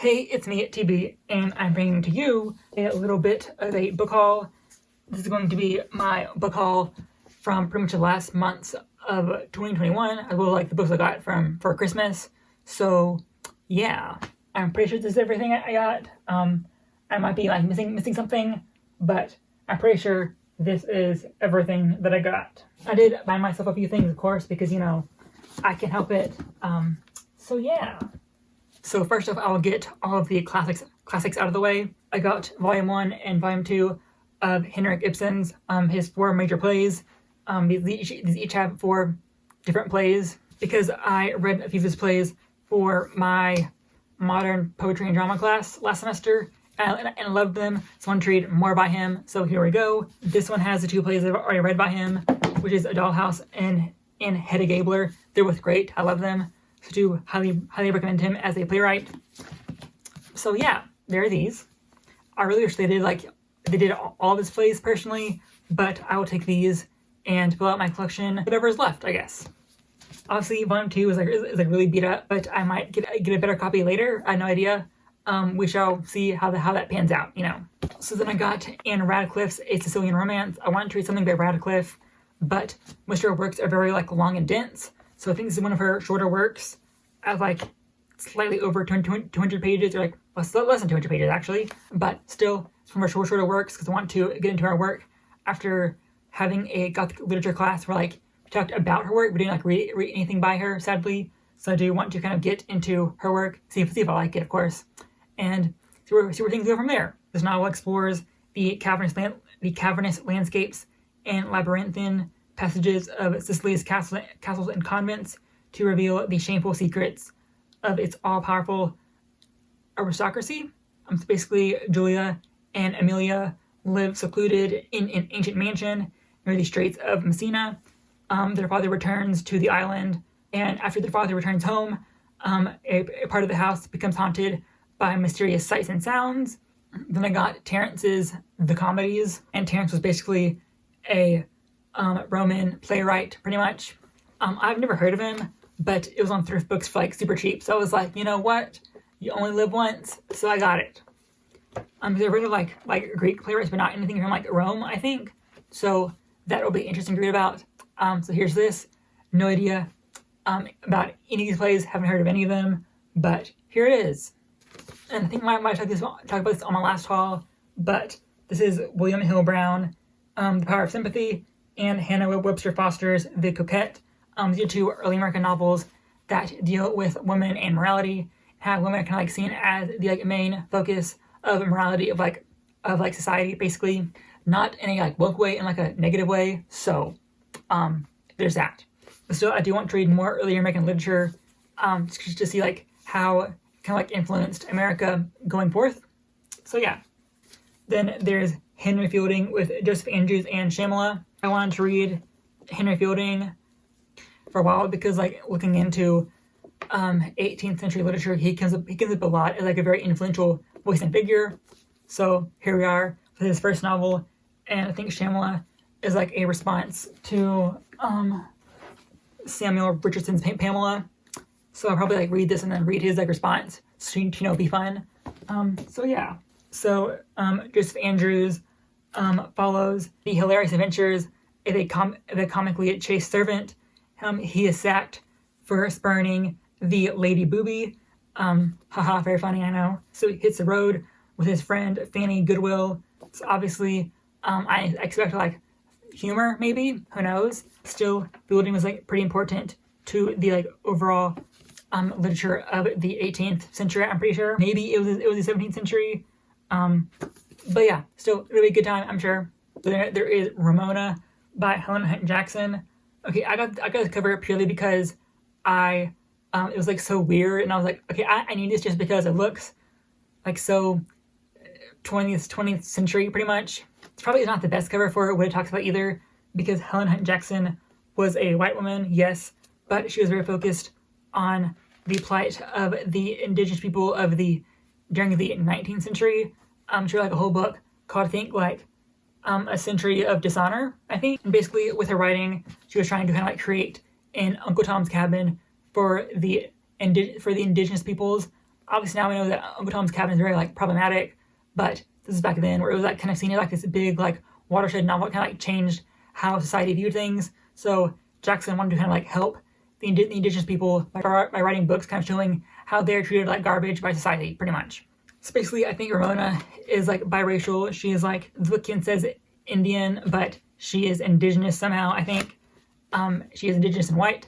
Hey, it's me, TB, and I'm bringing to you a little bit of a book haul. This is going to be my book haul from pretty much the last months of 2021, as well as like the books I got for Christmas. So yeah, I'm pretty sure this is everything I got. I might be like missing something, but I'm pretty sure this is everything that I got. I did buy myself a few things, of course, because I can't help it. So yeah. So first off, I'll get all of the classics out of the way. I got Volume 1 and Volume 2 of Henrik Ibsen's his 4 major plays. These each have 4 different plays. Because I read a few of his plays for my modern poetry and drama class last semester, and I loved them, so I wanted to read more by him. So here we go. This one has the 2 plays I've already read by him, which is A Dollhouse and Hedda Gabler. They're both great. I love them. So do highly recommend him as a playwright. So yeah, there are these. I really wish they did all of his plays personally, but I will take these and fill out my collection, whatever is left, I guess. Obviously, Volume 2 is really beat up, but I might get a better copy later. I have no idea. We shall see how that pans out, So then I got Anne Radcliffe's A Sicilian Romance. I wanted to read something by Radcliffe, but most of her works are very long and dense. So I think this is one of her shorter works. I have slightly over 200 pages, or less than 200 pages actually. But still, it's from her shorter works because I want to get into her work after having a Gothic literature class where we talked about her work. We didn't read anything by her, sadly. So I do want to kind of get into her work, see if I like it, of course, and see where things go from there. This novel explores the cavernous landscapes and labyrinthine passages of Sicily's castles and convents to reveal the shameful secrets of its all-powerful aristocracy. So basically, Julia and Amelia live secluded in an ancient mansion near the Straits of Messina. Their father returns to the island, and after their father returns home, a part of the house becomes haunted by mysterious sights and sounds. Then I got Terence's The Comedies, and Terence was basically a Roman playwright, pretty much. I've never heard of him, but it was on thrift books for super cheap. So I was like, you know what? You only live once, so I got it. I've read of like Greek playwrights, but not anything from Rome, I think. So that will be interesting to read about. So here's this. No idea about any of these plays. Haven't heard of any of them, but here it is. And I think I might talk about this on my last haul, but this is William Hill Brown, The Power of Sympathy, and Hannah Webster Foster's The Coquette. These are 2 early American novels that deal with women and morality, have women kind of seen as the main focus of morality of society, basically, not in a woke way, in a negative way. So there's that. But still, I do want to read more early American literature, just to see how kind of influenced America going forth. So yeah. Then there's Henry Fielding with Joseph Andrews and Shyamala. I wanted to read Henry Fielding for a while because looking into 18th century literature, he comes up a lot as a very influential voice and figure. So here we are with his first novel, and I think Shyamala is a response to Samuel Richardson's Pamela. So I'll probably read this and then read his response to be fun. So yeah. So Joseph Andrews follows the hilarious adventures of a comically chaste servant. He is sacked for spurning the lady booby. Haha, very funny, I know. So he hits the road with his friend Fanny Goodwill. So obviously, I expect humor, maybe. Who knows? Still, Fielding was pretty important to the overall literature of the 18th century. I'm pretty sure. Maybe it was the 17th century. But yeah, still really good time, I'm sure. There is Ramona by Helen Hunt Jackson. Okay, I got this cover purely because it was so weird, and I was like, okay, I need this just because it looks so 20th century, pretty much. It's probably not the best cover for what it talks about either, because Helen Hunt Jackson was a white woman, yes, but she was very focused on the plight of the indigenous people during the 19th century. She wrote a whole book called, I think, A Century of Dishonor, I think. And basically, with her writing, she was trying to kind of create an Uncle Tom's Cabin for the indigenous peoples Obviously now we know that Uncle Tom's Cabin is very like problematic, but this is back then where it was like kind of seen as like this big like watershed novel. It kind of like changed how society viewed things. So Jackson wanted to kind of like help the indigenous people by writing books kind of showing how they're treated like garbage by society, pretty much. So basically, I think Ramona is like biracial. She is like, the book says Indian, but she is indigenous somehow, I think. She is indigenous and white,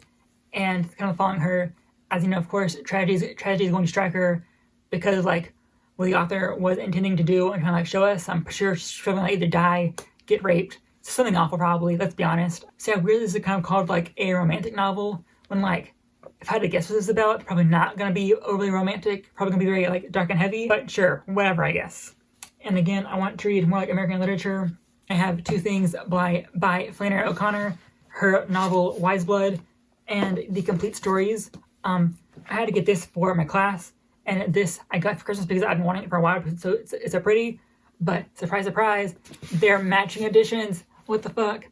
and kind of following her, as you know, of course, tragedy is going to strike her because of like what the author was intending to do and kind of like show us. I'm sure she's going to either die, get raped, something awful probably, let's be honest. So yeah, weird this is kind of called like a romantic novel, when like, if I had to guess what this is about, probably not going to be overly romantic, probably going to be very like dark and heavy, but sure, whatever, I guess. And again, I want to read more like American literature. I have two things by Flannery O'Connor, her novel Wiseblood, and The Complete Stories. I had to get this for my class, and this I got for Christmas because I've been wanting it for a while, so it's so pretty, but surprise, surprise, they're matching editions. What the fuck?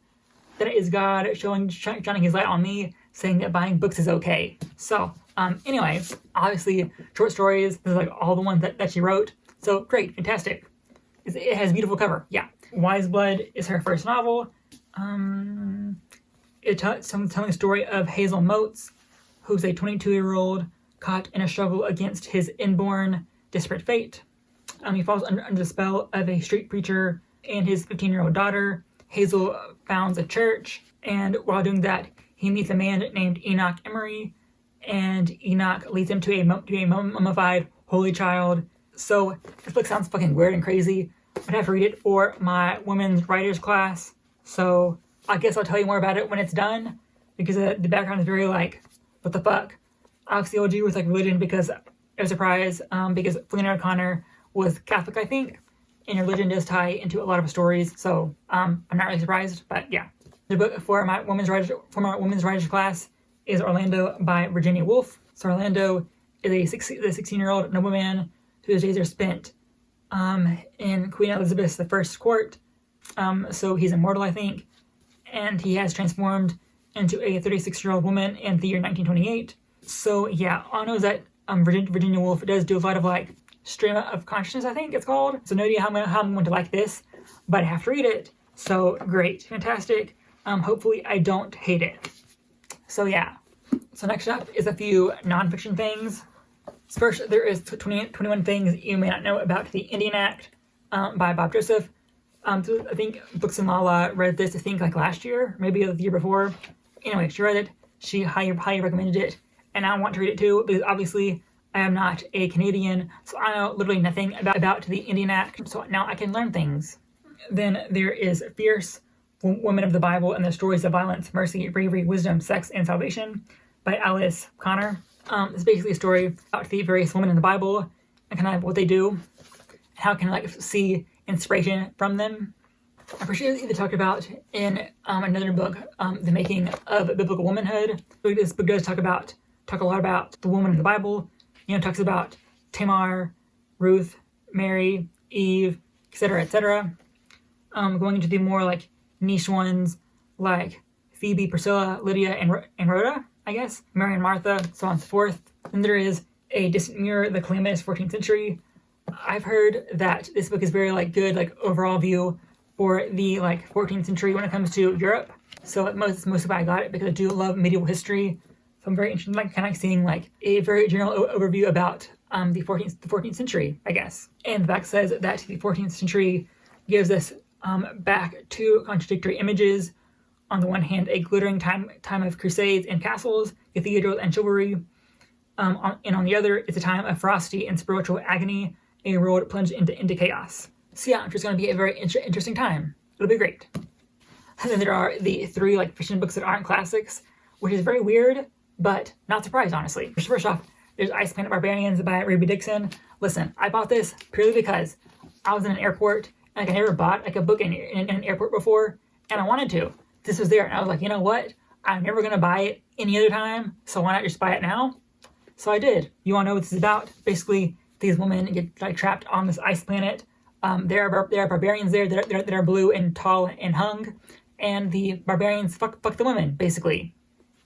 That is God shining his light on me, saying that buying books is okay. So, anyways, obviously, short stories, this is like all the ones that she wrote, so great, fantastic. It has a beautiful cover, yeah. Wiseblood is her first novel. It's telling the story of Hazel Motes, who's a 22-year-old caught in a struggle against his inborn disparate fate. He falls under the spell of a street preacher and his 15-year-old daughter. Hazel founds a church, and while doing that, he meets a man named Enoch Emery, and Enoch leads him to a mummified holy child. So this book sounds fucking weird and crazy. I'd have to read it for my women's writers class, so I guess I'll tell you more about it when it's done, because the background is very like, what the fuck? Obviously I'll do with like religion because it was a surprise, because Flannery O'Connor was Catholic, I think, and religion does tie into a lot of stories, so I'm not really surprised, but yeah. The book for my women's writers class is Orlando by Virginia Woolf. So Orlando is a 16-year-old nobleman whose days are spent in Queen Elizabeth I's court. So he's immortal, I think, and he has transformed into a 36-year-old woman in the year 1928. So yeah, all I know is that Virginia Woolf does do a lot of like stream of consciousness, I think it's called. So no idea how I'm going to like this, but I have to read it. So great, fantastic. Hopefully I don't hate it. So yeah. So next up is a few nonfiction things. First, there is 21 Things You May Not Know About the Indian Act by Bob Joseph. So I think Books and Lala read this, I think, like last year, maybe the year before. Anyway, she read it. She highly recommended it. And I want to read it too, because obviously I am not a Canadian, so I know literally nothing about the Indian Act. So now I can learn things. Then there is Fierce, Women of the Bible and the Stories of Violence, Mercy, Bravery, Wisdom, Sex, and Salvation by Alice Connor. It's basically a story about the various women in the Bible and kind of what they do, and how can I like see inspiration from them. I'm pretty sure they talked about in another book, The Making of Biblical Womanhood. This book does talk a lot about the woman in the Bible. You know, it talks about Tamar, Ruth, Mary, Eve, etc., etc. Going into the more like niche ones like Phoebe, Priscilla, Lydia, and Rhoda, I guess, Mary and Martha, so on and so forth. Then there is A Distant Mirror, The Calamitous 14th Century. I've heard that this book is very like good, like overall view for the like 14th century when it comes to Europe. So most of why I got it, because I do love medieval history. So I'm very interested in like kind of seeing like a very general overview about the 14th century, I guess. And the back says that the 14th century gives us back two contradictory images. On the one hand, a glittering time of crusades and castles, cathedrals and chivalry. And on the other, it's a time of ferocity and spiritual agony, a world plunged into chaos. So yeah, it's going to be a very interesting time. It'll be great. And then there are the three like fiction books that aren't classics, which is very weird, but not surprised, honestly. First off, there's Ice Planet Barbarians by Ruby Dixon. Listen, I bought this purely because I was in an airport, and like, I never bought like a book in an airport before, and I wanted to. This was there, and I was like, you know what? I'm never going to buy it any other time, so why not just buy it now? So I did. You want to know what this is about? Basically, these women get like trapped on this ice planet. There are barbarians there that are blue and tall and hung, and the barbarians fuck the women, basically.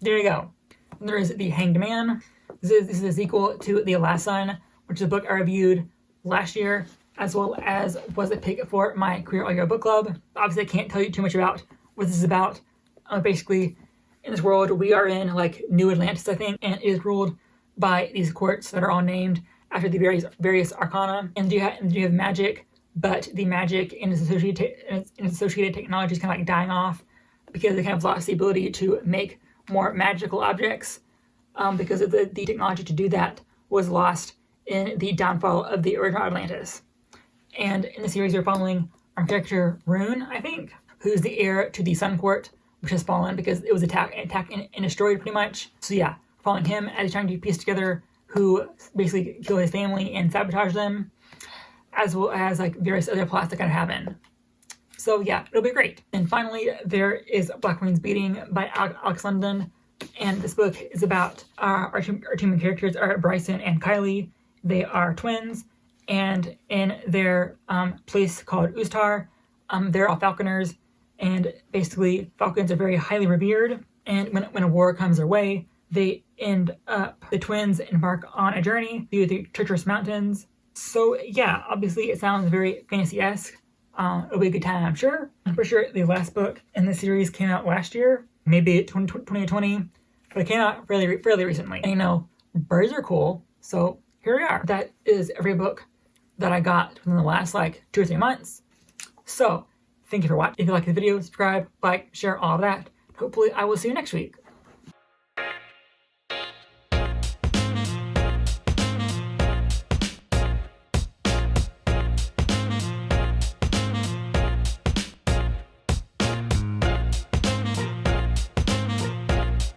There you go. And there is The Hanged Man. This is a sequel to The Last Son, which is a book I reviewed last year, as well as was a pick for my Queer All Year Book Club. Obviously, I can't tell you too much about what this is about. Basically, in this world, we are in like New Atlantis, I think, and it is ruled by these courts that are all named after the various arcana. And you have magic, but the magic and its associated technology is kind of like dying off because they kind of lost the ability to make more magical objects because of the technology to do that was lost in the downfall of the original Atlantis. And in the series, you're following our character Rune, I think, who's the heir to the Sun Court, which has fallen because it was attacked and destroyed pretty much. So yeah, following him as he's trying to piece together who basically kill his family and sabotage them, as well as like various other plots that kind of happen. So yeah, it'll be great. And finally, there is Black Wings Beating by Alex London. And this book is about our two main characters are Bryson and Kylie. They are twins, and in their place called Ustar, they're all falconers, and basically falcons are very highly revered. And when a war comes their way, the twins embark on a journey through the treacherous mountains. So yeah, obviously it sounds very fantasy-esque. It'll be a good time, I'm sure. I'm pretty sure the last book in the series came out last year, maybe 2020, but it came out fairly recently. And you know, birds are cool, so here we are. That is every book that I got within the last like 2 or 3 months. So thank you for watching. If you like the video, subscribe, like, share, all of that. Hopefully I will see you next week.